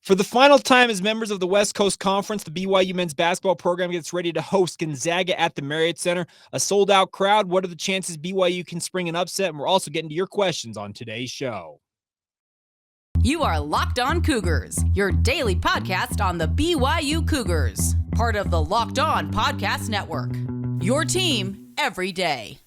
For the final time as members of the West Coast Conference, the BYU men's basketball program gets ready to host Gonzaga at the Marriott Center. A sold-out crowd. What are the chances BYU can spring an upset? And we're also getting to your questions on today's show. You are Locked On Cougars, your daily podcast on the BYU Cougars, part of the Locked On Podcast Network. Your team every day.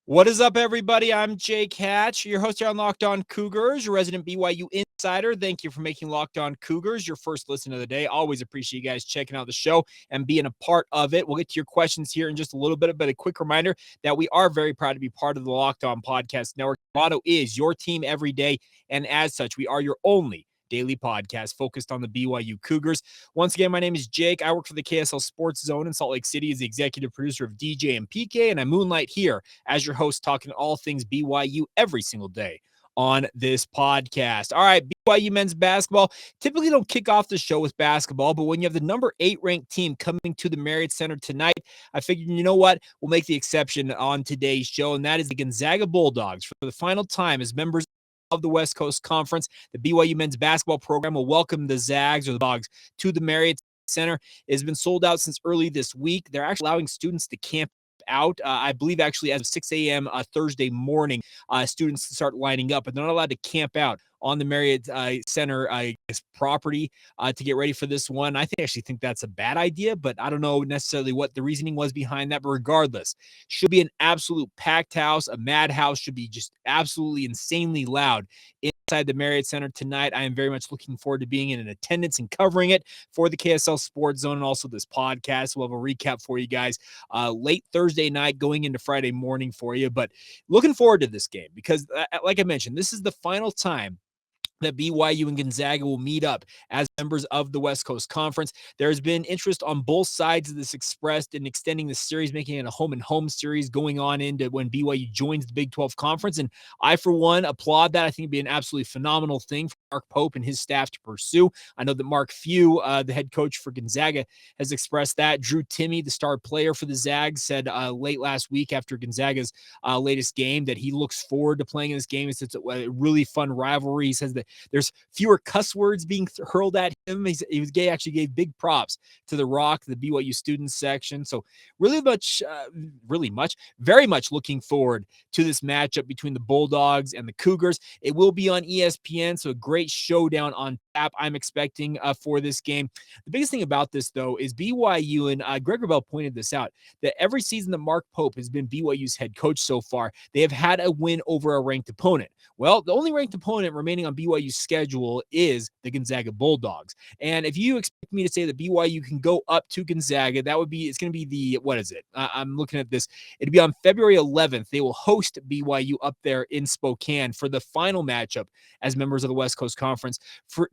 What is up, everybody? I'm Jake Hatch, your host here on Locked On Cougars, your resident BYU insider. Thank you for making Locked On Cougars your first listen of the day. Always appreciate you guys checking out the show and being a part of it. We'll get to your questions here in just a little bit, but a quick reminder that we are very proud to be part of the Locked On Podcast Network. The motto is your team every day, and as such, we are your only daily podcast focused on the BYU Cougars. Once again, my name is Jake. I work for the KSL Sports Zone in Salt Lake City as the executive producer of DJ and PK, and I moonlight here as your host talking all things BYU every single day on this podcast. All right, BYU men's basketball typically don't kick off the show with basketball, but when you have the number 8 ranked team coming to the Marriott Center tonight, I figured, you know what, we'll make the exception on today's show, and that is the Gonzaga Bulldogs. For the final time as members of the West Coast Conference, the BYU men's basketball program will welcome the Zags or the Dogs to the Marriott Center. It has been sold out since early this week. They're actually allowing students to camp out. I believe actually as of 6 a.m. Thursday morning, students start lining up, but they're not allowed to camp out on the Marriott Center property to get ready for this one. I actually think that's a bad idea, but I don't know necessarily what the reasoning was behind that. But regardless, should be an absolute packed house. A madhouse should be just absolutely insanely loud inside the Marriott Center tonight. I am very much looking forward to being in attendance and covering it for the KSL Sports Zone and also this podcast. We'll have a recap for you guys late Thursday night going into Friday morning for you. But looking forward to this game because, like I mentioned, this is the final time that BYU and Gonzaga will meet up as members of the West Coast Conference. There's been interest on both sides of this expressed in extending the series, making it a home-and-home series going on into when BYU joins the Big 12 Conference. And I, for one, applaud that. I think it'd be an absolutely phenomenal thing for Mark Pope and his staff to pursue. I know that Mark Few, the head coach for Gonzaga, has expressed that. Drew Timme, the star player for the Zags, said late last week after Gonzaga's latest game that he looks forward to playing in this game. It's a really fun rivalry. He says that there's fewer cuss words being hurled at him. He actually gave big props to the Rock, the BYU students section. So very much looking forward to this matchup between the Bulldogs and the Cougars. It will be on ESPN, so a great showdown on tap I'm expecting for this game. The biggest thing about this, though, is BYU, and Greg Wrubell pointed this out, that every season that Mark Pope has been BYU's head coach so far, they have had a win over a ranked opponent. Well, the only ranked opponent remaining on BYU's schedule is the Gonzaga Bulldogs. And if you expect me to say that BYU can go up to Gonzaga, it's going to be I'm looking at this. It'll be on February 11th. They will host BYU up there in Spokane for the final matchup as members of the West Coast Conference.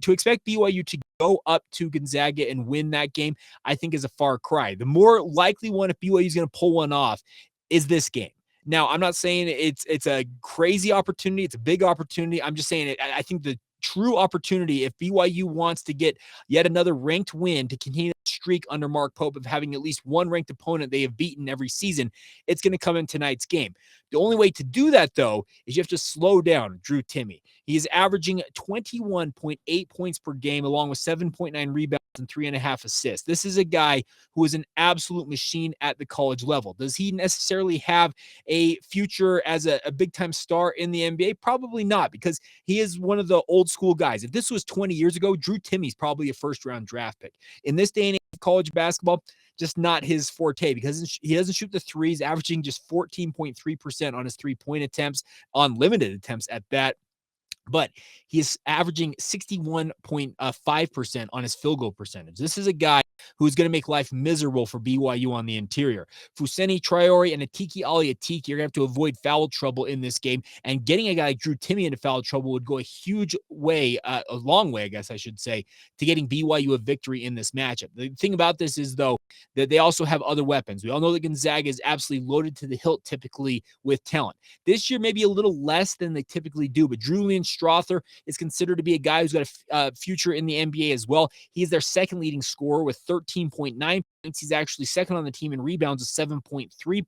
To expect BYU to go up to Gonzaga and win that game, I think is a far cry. The more likely one, if BYU is going to pull one off, is this game. Now, I'm not saying it's a crazy opportunity. It's a big opportunity. I'm just saying I think the true opportunity, if BYU wants to get yet another ranked win to continue the streak under Mark Pope of having at least one ranked opponent they have beaten every season, it's going to come in tonight's game. The only way to do that, though, is you have to slow down Drew Timme. He is averaging 21.8 points per game, along with 7.9 rebounds and 3.5 assists. This is a guy who is an absolute machine at the college level. Does he necessarily have a future as a big-time star in the NBA? Probably not, because he is one of the old school guys. If this was 20 years ago, Drew Timme's probably a first-round draft pick. In this day and age of college basketball, just not his forte because he doesn't shoot the threes, averaging just 14.3% on his three-point attempts, on limited attempts at that. But he is averaging 61.5% on his field goal percentage. This is a guy who's going to make life miserable for BYU on the interior. Fuseni Traore and Atiki Ali Atiki are going to have to avoid foul trouble in this game, and getting a guy like Drew Timme into foul trouble would go a huge way, a long way, I guess I should say, to getting BYU a victory in this matchup. The thing about this is, though, that they also have other weapons. We all know that Gonzaga is absolutely loaded to the hilt typically with talent. This year, maybe a little less than they typically do, but Julian Strother is considered to be a guy who's got a future in the NBA as well. He's their second leading scorer with 13.9 points. He's actually second on the team in rebounds with 7.3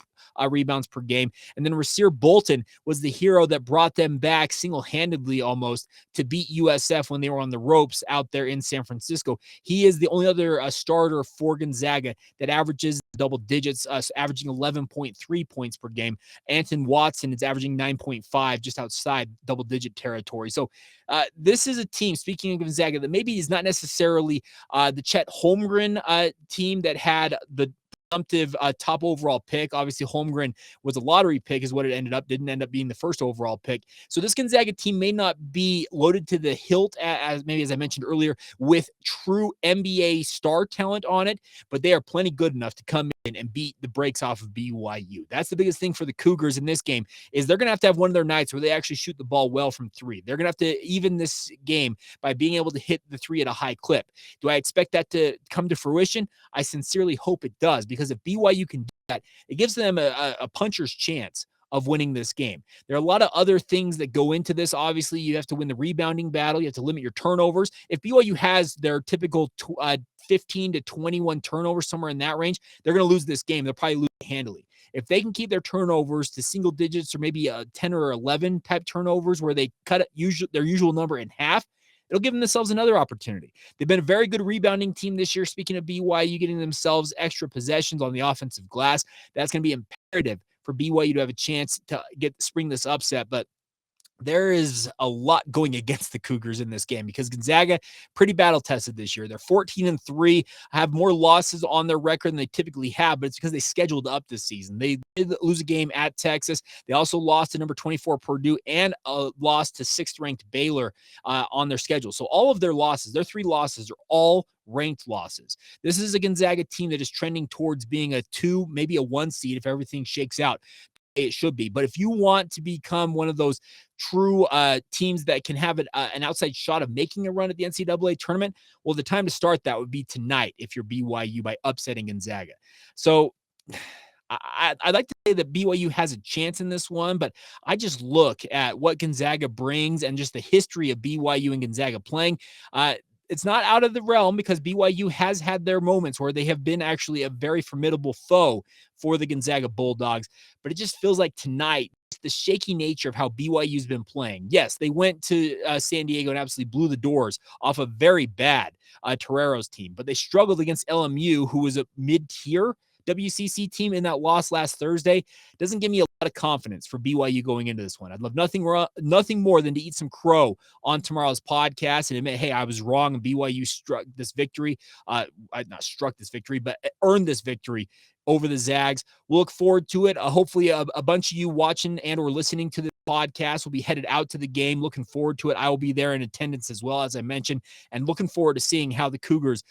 rebounds per game. And then Rasir Bolton was the hero that brought them back single-handedly almost to beat USF when they were on the ropes out there in San Francisco. He is the only other starter for Gonzaga that averages double digits, averaging 11.3 points per game. Anton Watson is averaging 9.5, just outside double-digit territory. So this is a team, speaking of Gonzaga, that maybe is not necessarily the Chet Holmgren team that had the presumptive top overall pick. Obviously, Holmgren was a lottery pick is what it ended up. Didn't end up being the first overall pick. So this Gonzaga team may not be loaded to the hilt, as I mentioned earlier, with true NBA star talent on it, but they are plenty good enough to come in and beat the brakes off of BYU. That's the biggest thing for the Cougars in this game, is they're going to have one of their nights where they actually shoot the ball well from three. They're going to have to even this game by being able to hit the three at a high clip. Do I expect that to come to fruition? I sincerely hope it does, because if BYU can do that, it gives them a puncher's chance of winning this game. There are a lot of other things that go into this. Obviously, you have to win the rebounding battle. You have to limit your turnovers. If BYU has their typical 15 to 21 turnovers, somewhere in that range, they're going to lose this game. They'll probably lose handily. If they can keep their turnovers to single digits, or maybe 10 or 11 type turnovers where they cut their usual number in half, it'll give themselves another opportunity. They've been a very good rebounding team this year. Speaking of BYU getting themselves extra possessions on the offensive glass, that's going to be imperative for BYU to have a chance to spring this upset. But there is a lot going against the Cougars in this game, because Gonzaga pretty battle tested this year. They're 14-3, have more losses on their record than they typically have, but it's because they scheduled up this season. They did lose a game at Texas. They also lost to number 24 Purdue and lost to 6th ranked Baylor on their schedule. So all of their losses, their 3 losses, are all ranked losses. This is a Gonzaga team that is trending towards being a 2, maybe a 1 seed if everything shakes out. It should be. But if you want to become one of those true teams that can have an outside shot of making a run at the NCAA tournament, well, the time to start that would be tonight if you're BYU, by upsetting Gonzaga. So I'd like to say that BYU has a chance in this one, but I just look at what Gonzaga brings and just the history of BYU and Gonzaga playing. It's not out of the realm, because BYU has had their moments where they have been actually a very formidable foe for the Gonzaga Bulldogs. But it just feels like tonight, the shaky nature of how BYU's been playing. Yes, they went to San Diego and absolutely blew the doors off a very bad Torero's team, but they struggled against LMU, who was a mid-tier WCC team in that loss last Thursday. Doesn't give me a lot of confidence for BYU going into this one. I'd love nothing more than to eat some crow on tomorrow's podcast and admit, hey, I was wrong, and BYU struck this victory. Not struck this victory, but earned this victory over the Zags. We'll look forward to it. Hopefully a bunch of you watching and or listening to the podcast will be headed out to the game. Looking forward to it. I will be there in attendance as well, as I mentioned, and looking forward to seeing how the Cougars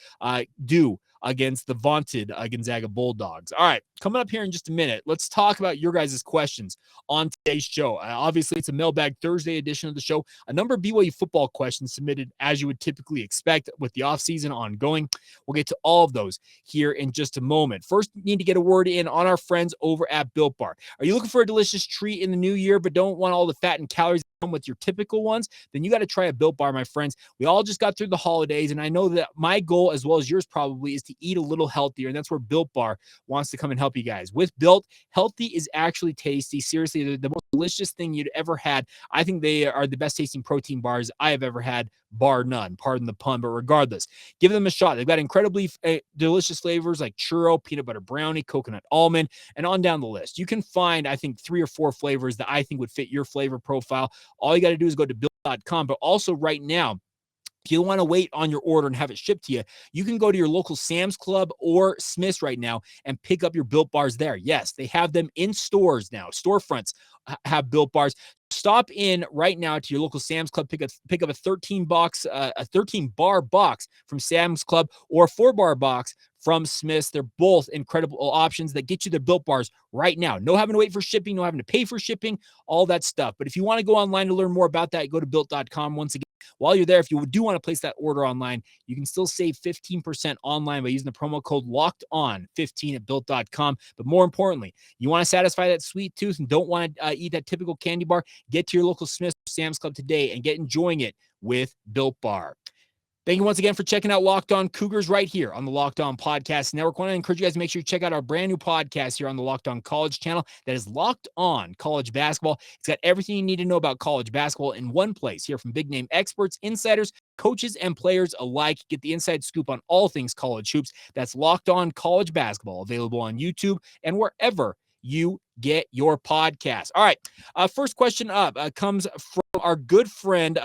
do against the vaunted Gonzaga Bulldogs. All right, coming up here in just a minute, let's talk about your guys' questions on today's show. Obviously, it's a Mailbag Thursday edition of the show. A number of BYU football questions submitted, as you would typically expect, with the offseason ongoing. We'll get to all of those here in just a moment. First, we need to get a word in on our friends over at Built Bar. Are you looking for a delicious treat in the new year, but don't want all the fat and calories with your typical ones? Then you got to try a Built Bar, my friends. We all just got through the holidays, and I know that my goal, as well as yours probably, is to eat a little healthier, and that's where Built Bar wants to come and help you guys. With Built, healthy is actually tasty. Seriously, they're the most delicious thing you'd ever had. I think they are the best tasting protein bars I have ever had, bar none. Pardon the pun, but regardless, give them a shot. They've got incredibly delicious flavors like churro, peanut butter brownie, coconut almond, and on down the list. You can find, I think, 3 or 4 flavors that I think would fit your flavor profile. All you got to do is go to built.com, but also right now, if you don't want to wait on your order and have it shipped to you, you can go to your local Sam's Club or Smith's right now and pick up your Built Bars there. Yes, they have them in stores now. Storefronts have Built Bars. Stop in right now to your local Sam's Club, pick up a 13 bar box from Sam's Club, or a 4-bar box from Smith's. They're both incredible options that get you their Built Bars right now. No having to wait for shipping, no having to pay for shipping, all that stuff. But if you want to go online to learn more about that, go to Built.com. Once again, while you're there, if you do want to place that order online, you can still save 15% online by using the promo code LOCKEDON15 at Built.com. But more importantly, you want to satisfy that sweet tooth and don't want to eat that typical candy bar, get to your local Smith's Sam's Club today and get enjoying it with Built Bar. Thank you once again for checking out Locked On Cougars right here on the Locked On Podcast Network. I want to encourage you guys to make sure you check out our brand new podcast here on the Locked On College channel that is Locked On College Basketball. It's got everything you need to know about college basketball in one place. Here from big name experts, insiders, coaches, and players alike. Get the inside scoop on all things college hoops. That's Locked On College Basketball, available on YouTube and wherever you get your podcast. All right. First question up comes from our good friend,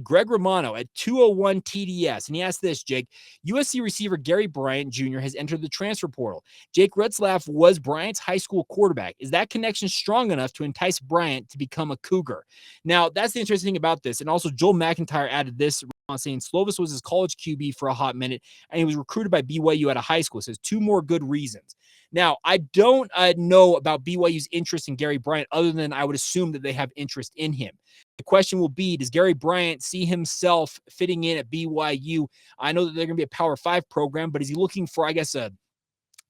Greg Romano at 201 TDS. And he asked this, Jake, USC receiver Gary Bryant Jr. has entered the transfer portal. Jake Retzlaff was Bryant's high school quarterback. Is that connection strong enough to entice Bryant to become a Cougar? Now, that's the interesting thing about this. And also Joel McIntyre added this, saying Slovis was his college QB for a hot minute, and he was recruited by BYU out of high school. Says two more good reasons. Now, I don't know about BYU's interest in Gary Bryant other than I would assume that they have interest in him. The question will be, does Gary Bryant see himself fitting in at BYU? I know that they're going to be a Power 5 program, but is he looking for,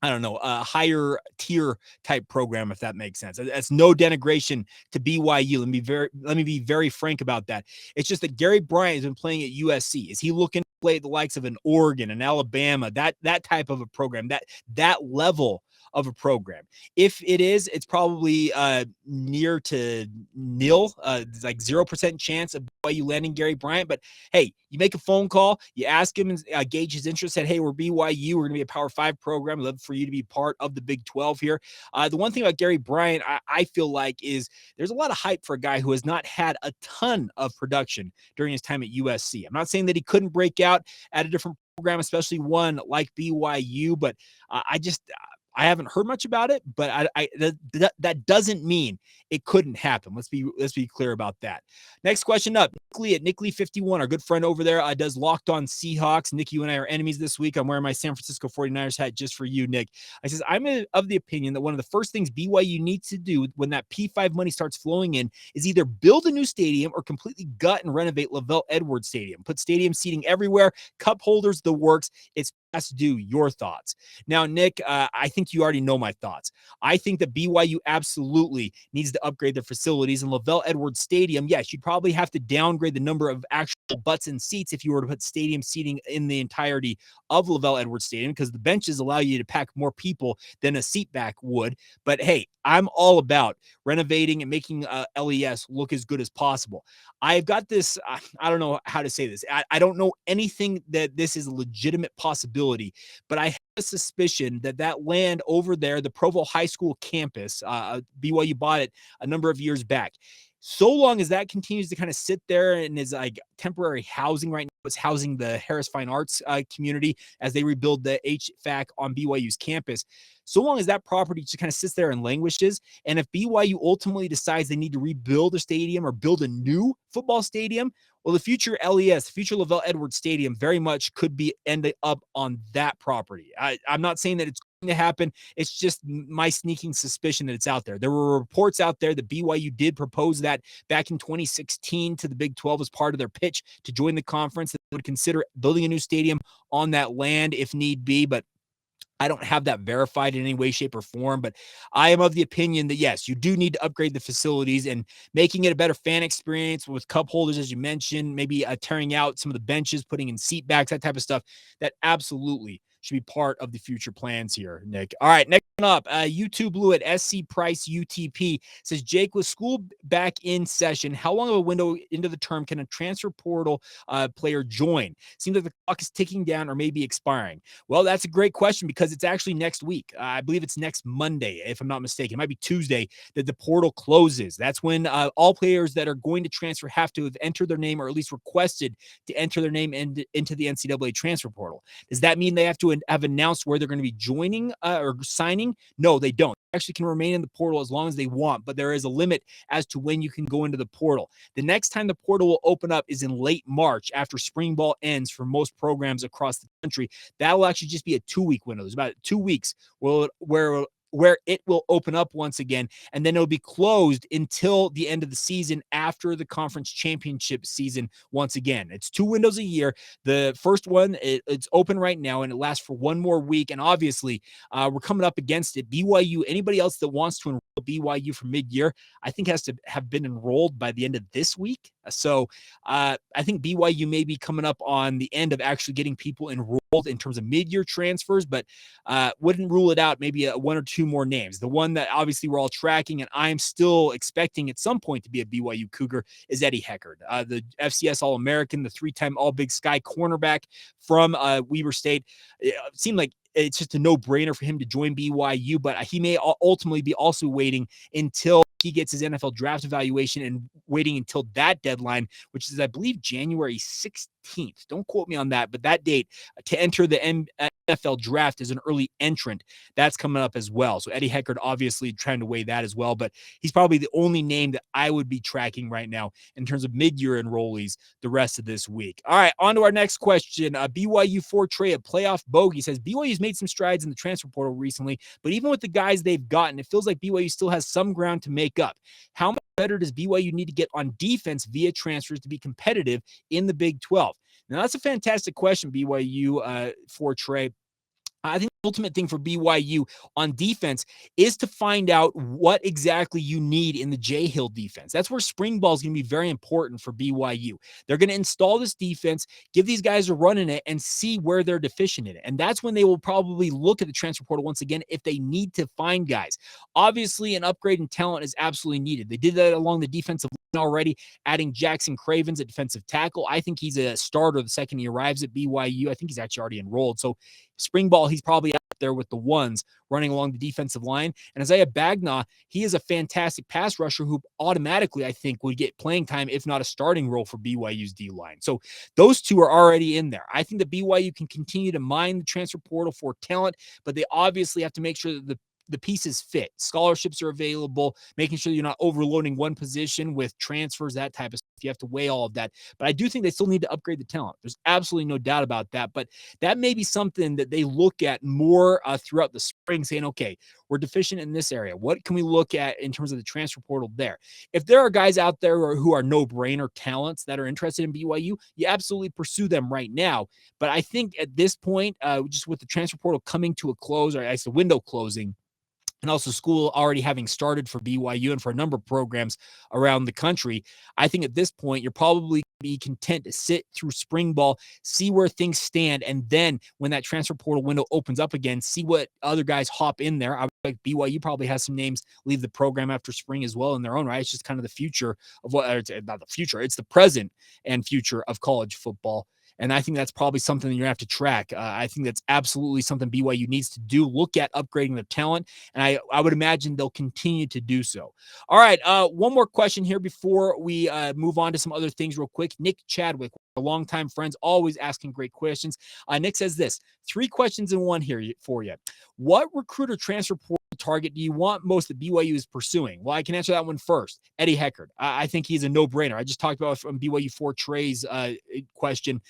a higher tier type program, if that makes sense? That's no denigration to BYU. Let me be very frank about that. It's just that Gary Bryant has been playing at USC. Is he looking to play at the likes of an Oregon, an Alabama, that type of a program, that level of a program? If it is, it's probably near to nil. It's like 0% chance of BYU landing Gary Bryant. But hey, you make a phone call, you ask him and gauge his interest. Said, hey, we're BYU, we're going to be a Power 5 program. I'd love for you to be part of the Big 12 here. The one thing about Gary Bryant, I feel like, is there's a lot of hype for a guy who has not had a ton of production during his time at USC. I'm not saying that he couldn't break out at a different program, especially one like BYU, but I haven't heard much about it, but that doesn't mean it couldn't happen. Let's be clear about that. Next question up, Nick Lee 51, our good friend over there, does Locked On Seahawks. Nick, you and I are enemies this week. I'm wearing my San Francisco 49ers hat just for you, Nick. I says, I'm of the opinion that one of the first things BYU needs to do when that P5 money starts flowing in is either build a new stadium or completely gut and renovate Lavelle Edwards Stadium. Put stadium seating everywhere, cup holders, the works. It's has to do. Your thoughts. Now, Nick, I think you already know my thoughts. I think that BYU absolutely needs to upgrade their facilities. And Lavelle Edwards Stadium, yes, you'd probably have to downgrade the number of actual butts and seats if you were to put stadium seating in the entirety of Lavelle Edwards Stadium, because the benches allow you to pack more people than a seat back would. But hey, I'm all about renovating and making LES look as good as possible. I've got this, I don't know how to say this. I don't know anything that this is a legitimate possibility, but I have a suspicion that land over there, the Provo High School campus, BYU bought it a number of years back. So long as that continues to kind of sit there and is like temporary housing right now, it's housing the Harris Fine Arts community as they rebuild the HVAC on BYU's campus. So long as that property just kind of sits there and languishes, and if BYU ultimately decides they need to rebuild a stadium or build a new football stadium, well, the future LES, the future Lavelle Edwards Stadium very much could be ended up on that property. I'm not saying that it's going to happen. It's just my sneaking suspicion that it's out there. There were reports out there that BYU did propose that back in 2016 to the Big 12 as part of their pitch to join the conference, that they would consider building a new stadium on that land if need be, but I don't have that verified in any way, shape, or form, but I am of the opinion that, yes, you do need to upgrade the facilities and making it a better fan experience with cup holders, as you mentioned, maybe tearing out some of the benches, putting in seat backs, that type of stuff. That absolutely should be part of the future plans here, Nick. All right, next one up, YouTube Blue at SC Price UTP says, Jake, with school back in session, how long of a window into the term can a transfer portal player join? Seems like the clock is ticking down or maybe expiring. Well, that's a great question because it's actually next week. I believe it's next Monday, if I'm not mistaken. It might be Tuesday that the portal closes. That's when all players that are going to transfer have to have entered their name or at least requested to enter their name into the NCAA transfer portal. Does that mean they have to have announced where they're going to be joining or signing? No, they don't. actually can remain in the portal as long as they want, but there is a limit as to when you can go into the portal. The next time the portal will open up is in late March after spring ball ends for most programs across the country. That will actually just be a 2-week window. There's about 2 weeks where it will open up once again, and then it'll be closed until the end of the season after the conference championship season once again. It's 2 windows a year. The first one, it's open right now, and it lasts for 1 more week, and obviously, we're coming up against it. BYU, anybody else that wants to enroll BYU for mid-year, I think has to have been enrolled by the end of this week. So I think BYU may be coming up on the end of actually getting people enrolled in terms of mid-year transfers, but wouldn't rule it out. Maybe 1 or 2 more names. The one that obviously we're all tracking, and I'm still expecting at some point to be a BYU Cougar, is Eddie Heckard, the FCS All-American, the 3-time All-Big Sky cornerback from Weber State. It seemed like it's just a no-brainer for him to join BYU, but he may ultimately be also waiting until he gets his NFL draft evaluation and waiting until that deadline, which is, I believe, January 16th. Don't quote me on that, but that date to enter the NFL draft as an early entrant, that's coming up as well. So Eddie Heckard obviously trying to weigh that as well, but he's probably the only name that I would be tracking right now in terms of mid-year enrollees the rest of this week. All right, on to our next question. BYU 4 Trey, a playoff bogey, says BYU's made some strides in the transfer portal recently, but even with the guys they've gotten, it feels like BYU still has some ground to make up. How much better does BYU need to get on defense via transfers to be competitive in the Big 12? Now, that's a fantastic question, BYU for Trey. I think the ultimate thing for BYU on defense is to find out what exactly you need in the Jay Hill defense. That's where spring ball is going to be very important for BYU. They're going to install this defense, give these guys a run in it, and see where they're deficient in it. And that's when they will probably look at the transfer portal once again if they need to find guys. Obviously, an upgrade in talent is absolutely needed. They did that along the defensive line already, adding Jackson Cravens at defensive tackle. I think he's a starter the second he arrives at BYU. I think he's actually already enrolled. So spring ball, he's probably out there with the ones running along the defensive line. And Isaiah Bagnaw, he is a fantastic pass rusher who automatically, I think, would get playing time, if not a starting role for BYU's D-line. So those two are already in there. I think that BYU can continue to mine the transfer portal for talent, but they obviously have to make sure that the pieces fit. Scholarships are available, making sure you're not overloading one position with transfers, that type of stuff. You have to weigh all of that. But I do think they still need to upgrade the talent. There's absolutely no doubt about that. But that may be something that they look at more throughout the spring, saying, okay, we're deficient in this area. What can we look at in terms of the transfer portal there? If there are guys out there who are no-brainer talents that are interested in BYU, you absolutely pursue them right now. But I think at this point, just with the transfer portal coming to a close, or I guess the window closing, and also school already having started for BYU and for a number of programs around the country, I think at this point, you're probably be content to sit through spring ball, see where things stand, and then when that transfer portal window opens up again, see what other guys hop in there. I like BYU probably has some names leave the program after spring as well in their own right. It's just kind of the future of not the future, it's the present and future of college football. And I think that's probably something that you're going to have to track. I think that's absolutely something BYU needs to do. Look at upgrading their talent. And I would imagine they'll continue to do so. All right. One more question here before we move on to some other things real quick. Nick Chadwick, our longtime friends, always asking great questions. Nick says this, 3 questions in one here for you. What recruiter transfer portal target do you want most that BYU is pursuing? Well, I can answer that one first. Eddie Heckard. I think he's a no-brainer. I just talked about from BYU 4 Trey's question.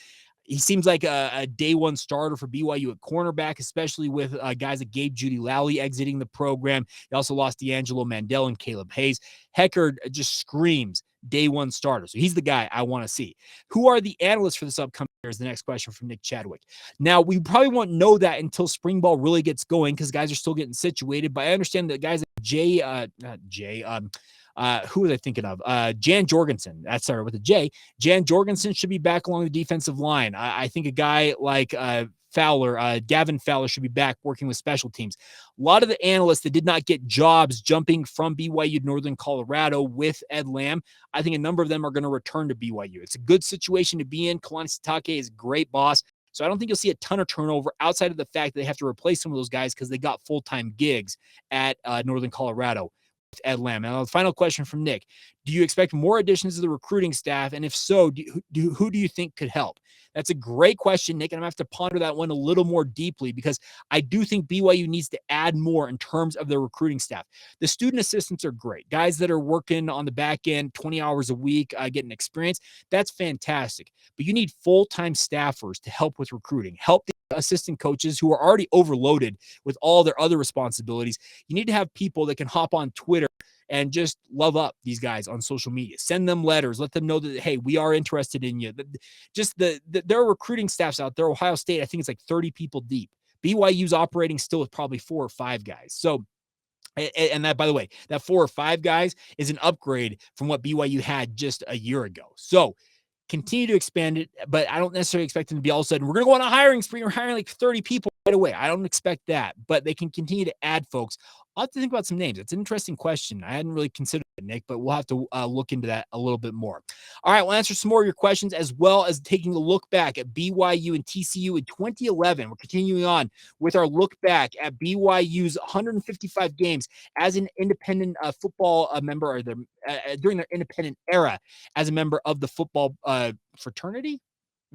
He seems like a day one starter for BYU at cornerback, especially with guys like Gabe Judy-Lally exiting the program. They also lost D'Angelo Mandel and Caleb Hayes. Heckard just screams day one starter. So he's the guy I want to see. Who are the analysts for this upcoming year is the next question from Nick Chadwick. Now, we probably won't know that until spring ball really gets going because guys are still getting situated. But I understand that guys like who was I thinking of? Jan Jorgensen. That started with a J. Jan Jorgensen should be back along the defensive line. I think a guy like Gavin Fowler should be back working with special teams. A lot of the analysts that did not get jobs jumping from BYU to Northern Colorado with Ed Lamb, I think a number of them are going to return to BYU. It's a good situation to be in. Kalani Sitake is a great boss. So I don't think you'll see a ton of turnover outside of the fact that they have to replace some of those guys because they got full-time gigs at Northern Colorado. Ed Lamb. Now, the final question from Nick. Do you expect more additions to the recruiting staff? And if so, who do you think could help? That's a great question, Nick, and I'm going to have to ponder that one a little more deeply because I do think BYU needs to add more in terms of their recruiting staff. The student assistants are great. Guys that are working on the back end 20 hours a week, getting experience, that's fantastic. But you need full-time staffers to help with recruiting, help the assistant coaches who are already overloaded with all their other responsibilities. You need to have people that can hop on Twitter and just love up these guys on social media. Send them letters. Let them know that, hey, we are interested in you. Just there are recruiting staffs out there. Ohio State, I think it's like 30 people deep. BYU's operating still with probably 4 or 5 guys. So, and that, by the way, that 4 or 5 guys is an upgrade from what BYU had just a year ago. So, continue to expand it, but I don't necessarily expect them to be all of a sudden, we're going to go on a hiring spree. We're hiring like 30 people right away. I don't expect that, but they can continue to add folks. I'll have to think about some names. It's an interesting question. I hadn't really considered it, Nick, but we'll have to look into that a little bit more. All right, we'll answer some more of your questions as well as taking a look back at BYU and TCU in 2011. We're continuing on with our look back at BYU's 155 games as an independent football member, or during their independent era as a member of the football fraternity.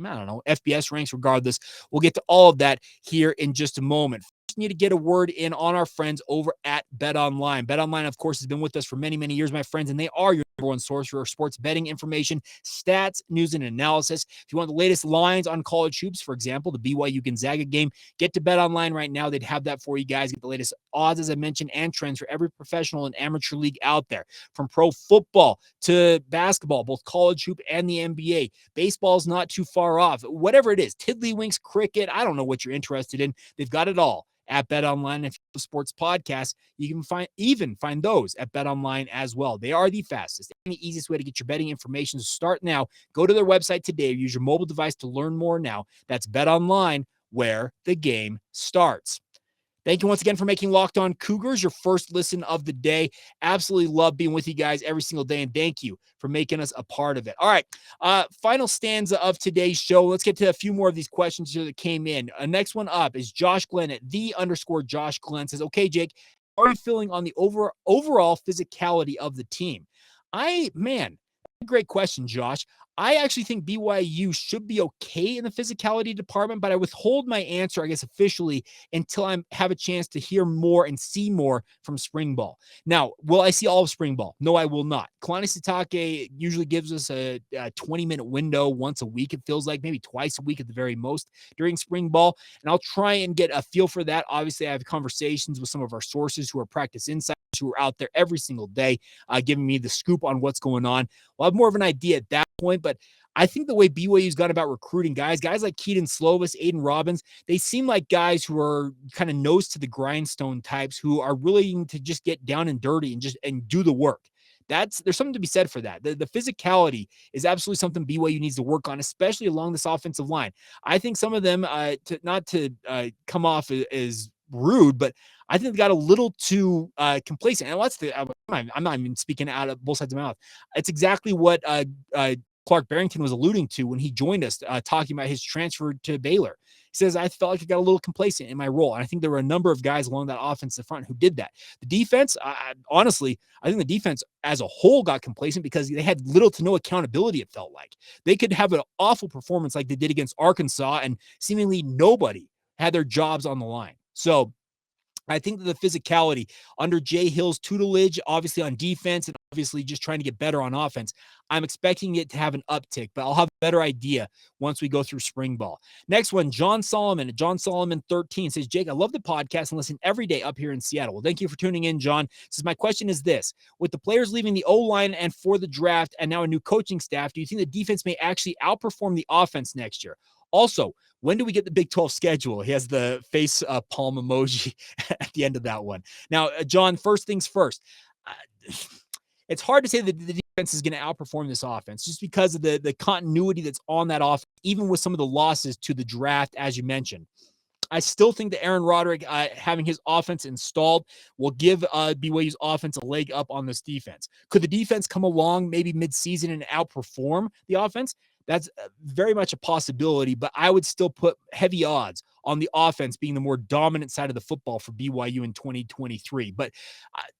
I don't know, FBS ranks. Regardless, we'll get to all of that here in just a moment. First, need to get a word in on our friends over at BetOnline. BetOnline, of course, has been with us for many, many years, my friends, and they are your number one source for sports betting information, stats, news, and analysis. If you want the latest lines on college hoops, for example, the BYU Gonzaga game, get to BetOnline right now. They'd have that for you guys. Get the latest odds, as I mentioned, and trends for every professional and amateur league out there, from pro football to basketball, both college hoop and the NBA. Baseball's not too far off. Whatever it is, tiddlywinks, cricket, I don't know what you're interested in. They've got it all at BetOnline. If you have a sports podcast, you can find those at BetOnline as well. They are the fastest and the easiest way to get your betting information. So start now. Go to their website today. Use your mobile device to learn more now. That's BetOnline, where the game starts. Thank you once again for making Locked On Cougars your first listen of the day. Absolutely love being with you guys every single day, and thank you for making us a part of it. All right, final stanza of today's show. Let's get to a few more of these questions here that came in. Next one up is Josh Glenn at _Josh Glenn. Says, okay, Jake, how are you feeling on the overall physicality of the team? Great question, Josh. I actually think BYU should be okay in the physicality department, but I withhold my answer, I guess, officially until I have a chance to hear more and see more from spring ball. Now, will I see all of spring ball? No, I will not. Kalani Sitake usually gives us a 20-minute window once a week, it feels like, maybe twice a week at the very most during spring ball, and I'll try and get a feel for that. Obviously, I have conversations with some of our sources who are practice insiders who are out there every single day giving me the scoop on what's going on. We'll have more of an idea at that point, but I think the way BYU's gone about recruiting guys like Keaton Slovis, Aiden Robbins, they seem like guys who are kind of nose to the grindstone types who are willing to just get down and dirty and do the work. There's something to be said for that. The physicality is absolutely something BYU needs to work on, especially along this offensive line. I think some of them, not to come off as rude, but I think they got a little too complacent. And I'm not even speaking out of both sides of my mouth. It's exactly what Clark Barrington was alluding to when he joined us, talking about his transfer to Baylor. He says, I felt like I got a little complacent in my role. And I think there were a number of guys along that offensive front who did that. The defense, honestly, I think the defense as a whole got complacent because they had little to no accountability, it felt like. They could have an awful performance like they did against Arkansas, and seemingly nobody had their jobs on the line. So I think that the physicality under Jay Hill's tutelage, obviously on defense and obviously just trying to get better on offense, I'm expecting it to have an uptick, but I'll have a better idea once we go through spring ball. Next one, John Solomon 13 says, Jake, I love the podcast and listen every day up here in Seattle. Well, thank you for tuning in, John. Says, my question is this: with the players leaving the O-line and for the draft and now a new coaching staff, do you think the defense may actually outperform the offense next year? Also, when do we get the Big 12 schedule? He has the face palm emoji at the end of that one. Now, John, first things first. It's hard to say that the defense is going to outperform this offense just because of the continuity that's on that offense, even with some of the losses to the draft, as you mentioned. I still think that Aaron Roderick having his offense installed will give BYU's offense a leg up on this defense. Could the defense come along maybe midseason and outperform the offense? That's very much a possibility, but I would still put heavy odds on the offense being the more dominant side of the football for BYU in 2023. But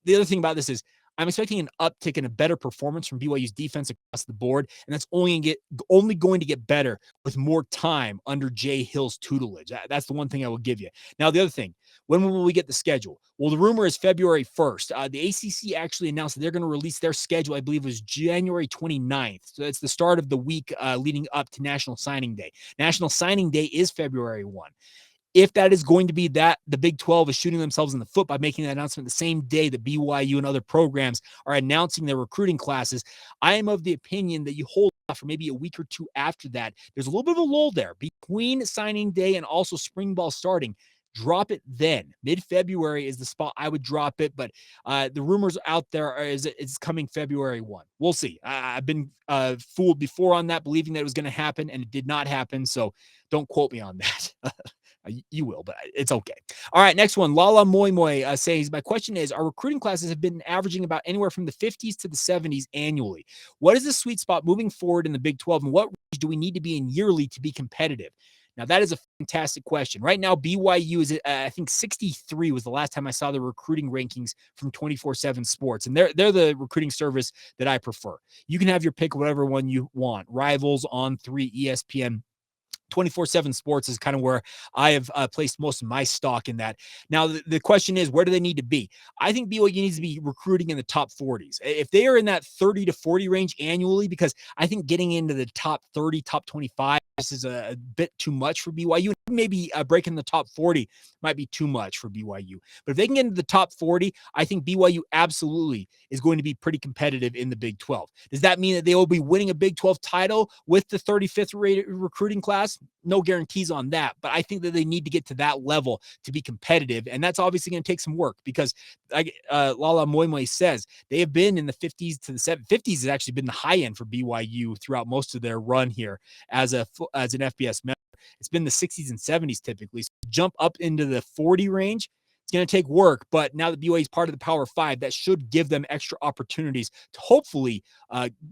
the other thing about this is I'm expecting an uptick and a better performance from BYU's defense across the board, and that's only going to get better with more time under Jay Hill's tutelage. That's the one thing I will give you. Now, the other thing, when will we get the schedule? Well, the rumor is February 1st. The ACC actually announced that they're going to release their schedule, I believe it was January 29th. So it's the start of the week leading up to National Signing Day. National Signing Day is February 1. If that is going to be that, the Big 12 is shooting themselves in the foot by making that announcement the same day that BYU and other programs are announcing their recruiting classes. I am of the opinion that you hold off for maybe a week or two after that. There's a little bit of a lull there between signing day and also spring ball starting. Drop it then. Mid-February is the spot I would drop it, but the rumors out there is it's coming February 1. We'll see. I've been fooled before on that, believing that it was going to happen, and it did not happen, so don't quote me on that. You will, but it's okay. All right, next one. Lala Moi Moi says, my question is, our recruiting classes have been averaging about anywhere from the 50s to the 70s annually. What is the sweet spot moving forward in the Big 12, and what range do we need to be in yearly to be competitive? Now, that is a fantastic question. Right now, BYU is, I think, 63 was the last time I saw the recruiting rankings from 24/7 Sports, and they're the recruiting service that I prefer. You can have your pick, whatever one you want. Rivals, On3, ESPN. 24/7 Sports is kind of where I have placed most of my stock in that. Now, the question is, where do they need to be? I think BYU needs to be recruiting in the top 40s. If they are in that 30 to 40 range annually, because I think getting into the top 30, top 25, this is a bit too much for BYU. Maybe breaking the top 40 might be too much for BYU. But if they can get into the top 40, I think BYU absolutely is going to be pretty competitive in the Big 12. Does that mean that they will be winning a Big 12 title with the 35th rated recruiting class? No guarantees on that, but I think that they need to get to that level to be competitive, and that's obviously going to take some work because, Lala Moi Moi says, they have been in the 50s to the 50s has actually been the high end for BYU throughout most of their run here as an FBS member. It's been the 60s and 70s typically. So jump up into the 40 range. It's going to take work, but now that BYU is part of the Power 5, that should give them extra opportunities to hopefully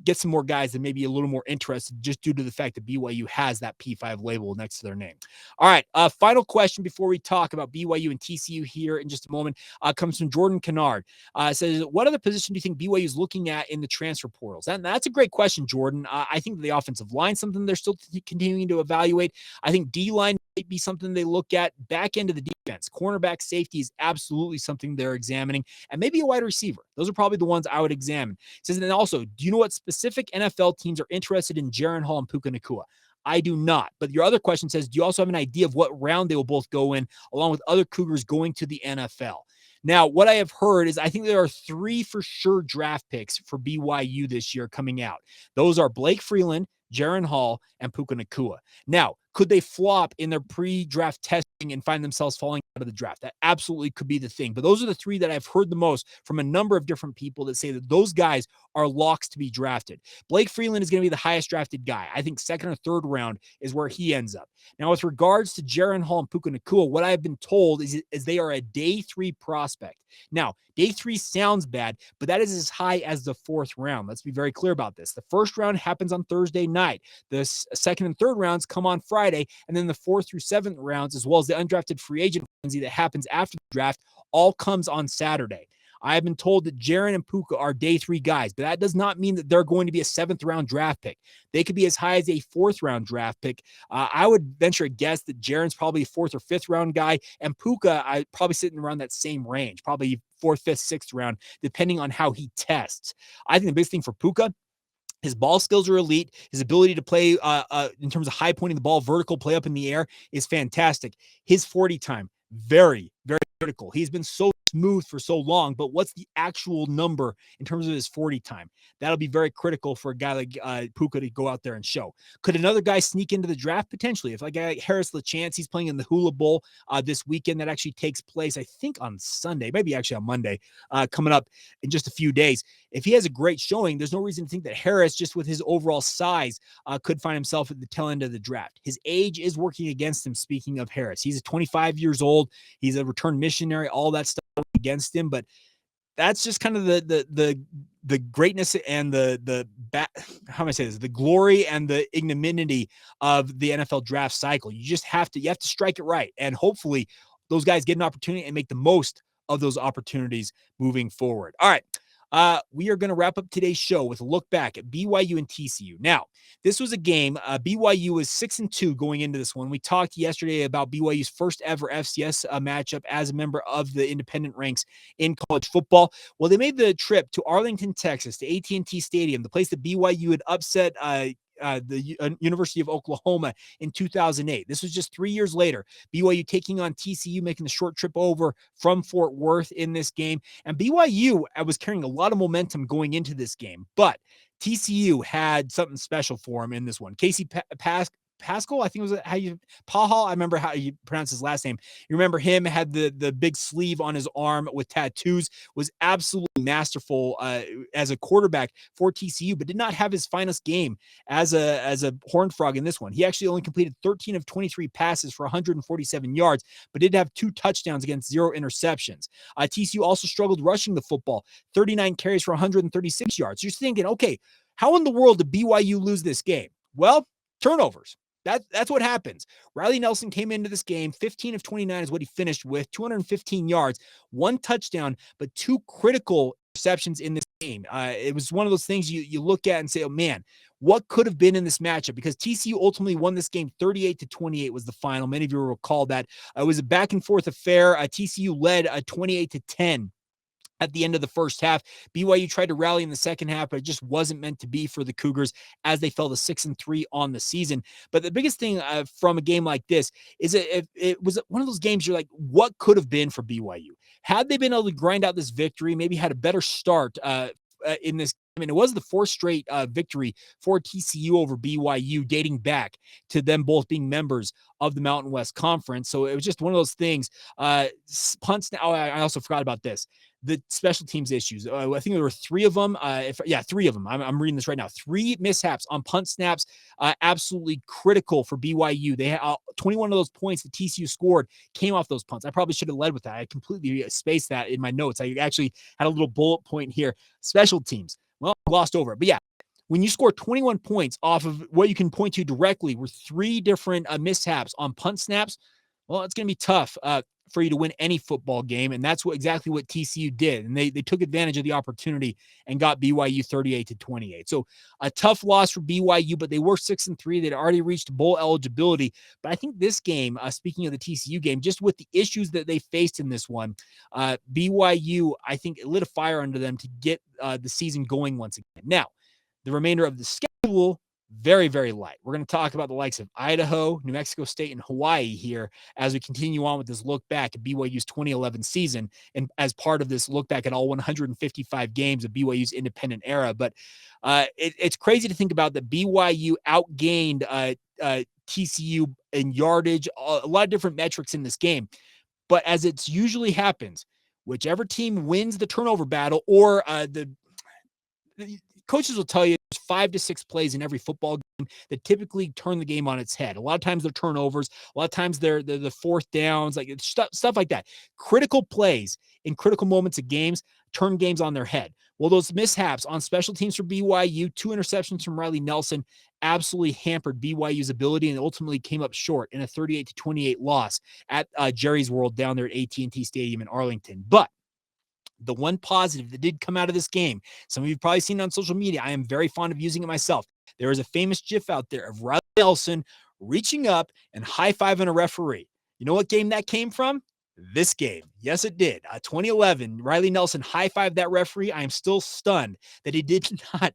get some more guys that may be a little more interested just due to the fact that BYU has that P5 label next to their name. All right, final question before we talk about BYU and TCU here in just a moment comes from Jordan Kennard. Says, what other position do you think BYU is looking at in the transfer portals? And that's a great question, Jordan. I think the offensive line, something they're still continuing to evaluate. I think D-line might be something they look at. Back end of the defense, cornerback, safety is absolutely something they're examining, and maybe a wide receiver. Those are probably the ones I would examine. It says, and also, do you know what specific NFL teams are interested in Jaren Hall and Puka Nacua? I do not. But your other question says, do you also have an idea of what round they will both go in, along with other Cougars going to the NFL? Now, what I have heard is I think there are 3 for sure draft picks for BYU this year coming out. Those are Blake Freeland, Jaren Hall, and Puka Nacua. Now, could they flop in their pre-draft testing and find themselves falling out of the draft? That absolutely could be the thing. But those are the 3 that I've heard the most from a number of different people that say that those guys are locks to be drafted. Blake Freeland is going to be the highest drafted guy. I think second or third round is where he ends up. Now, with regards to Jaren Hall and Puka Nacua, what I've been told is they are a day 3 prospect. Now, day 3 sounds bad, but that is as high as the 4th round. Let's be very clear about this. The first round happens on Thursday night. The second and third rounds come on Friday, and then the 4th through 7th rounds, as well as the undrafted free agent frenzy that happens after the draft, all comes on Saturday. I have been told that Jaren and Puka are day 3 guys, but that does not mean that they're going to be a 7th round draft pick. They could be as high as a 4th round draft pick. I would venture a guess that Jaren's probably a 4th or 5th round guy, and Puka, I probably sitting around that same range, probably 4th, 5th, 6th round, depending on how he tests. I think the biggest thing for Puka, his ball skills are elite. His ability to play in terms of high pointing the ball, vertical play up in the air is fantastic. His 40 time, very, very critical. He's been so smooth for so long, but what's the actual number in terms of his 40 time? That'll be very critical for a guy like Puka to go out there and show. Could another guy sneak into the draft? Potentially. If like Harris LaChance, he's playing in the Hula Bowl this weekend. That actually takes place, I think, on Sunday, maybe actually on Monday, coming up in just a few days. If he has a great showing, there's no reason to think that Harris, just with his overall size, could find himself at the tail end of the draft. His age is working against him, speaking of Harris. He's 25 years old. He's a return missionary, all that stuff against him, but that's just kind of the greatness and how am I say this? The glory and the ignominy of the NFL draft cycle. You have to strike it right, and hopefully those guys get an opportunity and make the most of those opportunities moving forward. All right. we are going to wrap up today's show with a look back at BYU and TCU. Now, this was a game. BYU was 6-2 going into this one. We talked yesterday about BYU's first ever FCS matchup as a member of the independent ranks in college football. Well, they made the trip to Arlington, Texas, to AT&T Stadium, the place that BYU had upset the University of Oklahoma in 2008. This was just 3 years later. BYU taking on TCU, making the short trip over from Fort Worth in this game. And BYU was carrying a lot of momentum going into this game, but TCU had something special for him in this one. Casey Pascal, I think was how you Pahal. I remember how you pronounce his last name. You remember him, had the big sleeve on his arm with tattoos, was absolutely masterful as a quarterback for TCU, but did not have his finest game as a Horned Frog in this one. He actually only completed 13 of 23 passes for 147 yards, but did have 2 touchdowns against 0 interceptions. TCU also struggled rushing the football, 39 carries for 136 yards. You're thinking, okay, how in the world did BYU lose this game? Well, turnovers. That's what happens. Riley Nelson came into this game, 15 of 29 is what he finished with, 215 yards, 1 touchdown, but 2 critical interceptions in this game. It was one of those things you look at and say, oh man, what could have been in this matchup? Because TCU ultimately won this game 38-28 was the final. Many of you will recall that. It was a back and forth affair. TCU led 28-10. At the end of the first half. BYU tried to rally in the second half, but it just wasn't meant to be for the Cougars as they fell to 6-3 on the season. But the biggest thing from a game like this is it was one of those games you're like, what could have been for BYU? Had they been able to grind out this victory, maybe had a better start in this. I mean, it was the 4th straight victory for TCU over BYU, dating back to them both being members of the Mountain West Conference. So it was just one of those things. Punts. Now, I also forgot about this. The special teams issues. I think there were 3 of them. 3 of them. I'm reading this right now. 3 mishaps on punt snaps, absolutely critical for BYU. They had 21 of those points that TCU scored came off those punts. I probably should have led with that. I completely spaced that in my notes. I actually had a little bullet point here. Special teams. Well, I glossed over it. But yeah, when you score 21 points off of what you can point to directly with 3 different mishaps on punt snaps, well, it's going to be tough for you to win any football game. And that's exactly what TCU did. And they took advantage of the opportunity and got BYU 38-28. So a tough loss for BYU, but they were 6-3. They'd already reached bowl eligibility. But I think this game, speaking of the TCU game, just with the issues that they faced in this one, BYU, I think it lit a fire under them to get the season going once again. Now, the remainder of the schedule, very, very light. We're going to talk about the likes of Idaho, New Mexico State, and Hawaii here as we continue on with this look back at BYU's 2011 season and as part of this look back at all 155 games of BYU's independent era. But it's crazy to think about that BYU outgained TCU in yardage, a lot of different metrics in this game. But as it's usually happens, whichever team wins the turnover battle or the coaches will tell you there's 5 to 6 plays in every football game that typically turn the game on its head. A lot of times they're turnovers. A lot of times they're the 4th downs, like stuff like that. Critical plays in critical moments of games turn games on their head. Well, those mishaps on special teams for BYU, 2 interceptions from Riley Nelson, absolutely hampered BYU's ability and ultimately came up short in a 38-28 loss at Jerry's World down there at AT&T Stadium in Arlington. But the one positive that did come out of this game, some of you have probably seen it on social media. I am very fond of using it myself. There is a famous GIF out there of Riley Nelson reaching up and high-fiving a referee. You know what game that came from? This game. Yes, it did. 2011, Riley Nelson high-fived that referee. I am still stunned that he did not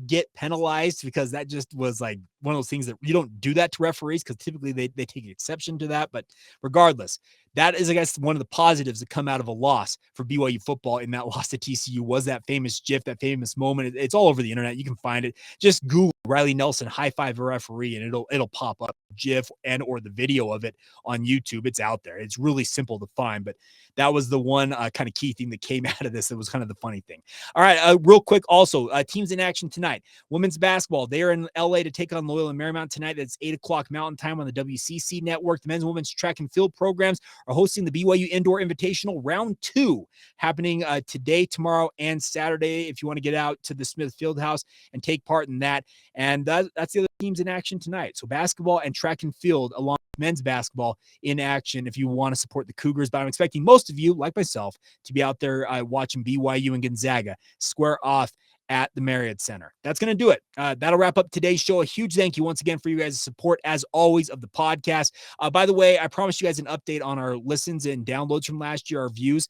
get penalized because that just was like one of those things that you don't do that to referees because typically they take exception to that. But regardless, that is, I guess, one of the positives that come out of a loss for BYU football in that loss to TCU was that famous GIF, that famous moment. It's all over the internet. You can find it. Just Google Riley Nelson high-five a referee and it'll pop up GIF and or the video of it on YouTube. It's out there. It's really simple to find, but that was the one kind of key thing that came out of this. It was kind of the funny thing. All right, real quick also, teams in action tonight. Women's basketball, they are in LA to take on Loyola Marymount tonight. That's 8 o'clock Mountain Time on the WCC network. The men's and women's track and field programs are hosting the BYU Indoor Invitational Round 2 happening today, tomorrow, and Saturday if you want to get out to the Smith Fieldhouse and take part in that. And that's the other teams in action tonight. So basketball and track and field along with men's basketball in action if you want to support the Cougars. But I'm expecting most of you, like myself, to be out there watching BYU and Gonzaga square off at the Marriott Center. That's going to do it. That'll wrap up today's show. A huge thank you once again for you guys' support, as always, of the podcast. By the way, I promised you guys an update on our listens and downloads from last year, our views.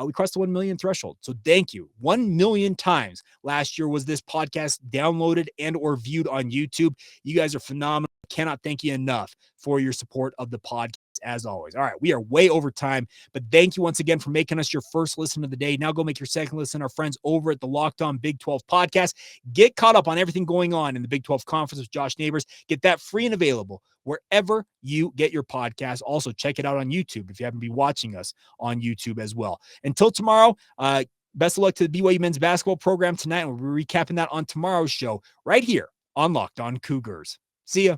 We crossed the 1 million threshold. So thank you. 1 million times last year was this podcast downloaded and or viewed on YouTube. You guys are phenomenal. Cannot thank you enough for your support of the podcast, as always. All right, we are way over time, but thank you once again for making us your first listen of the day. Now go make your second listen. Our friends over at the Locked On Big 12 podcast. Get caught up on everything going on in the Big 12 Conference with Josh Neighbors. Get that free and available wherever you get your podcast. Also, check it out on YouTube if you haven't been watching us on YouTube as well. Until tomorrow, best of luck to the BYU men's basketball program tonight. We'll be recapping that on tomorrow's show right here on Locked On Cougars. See ya.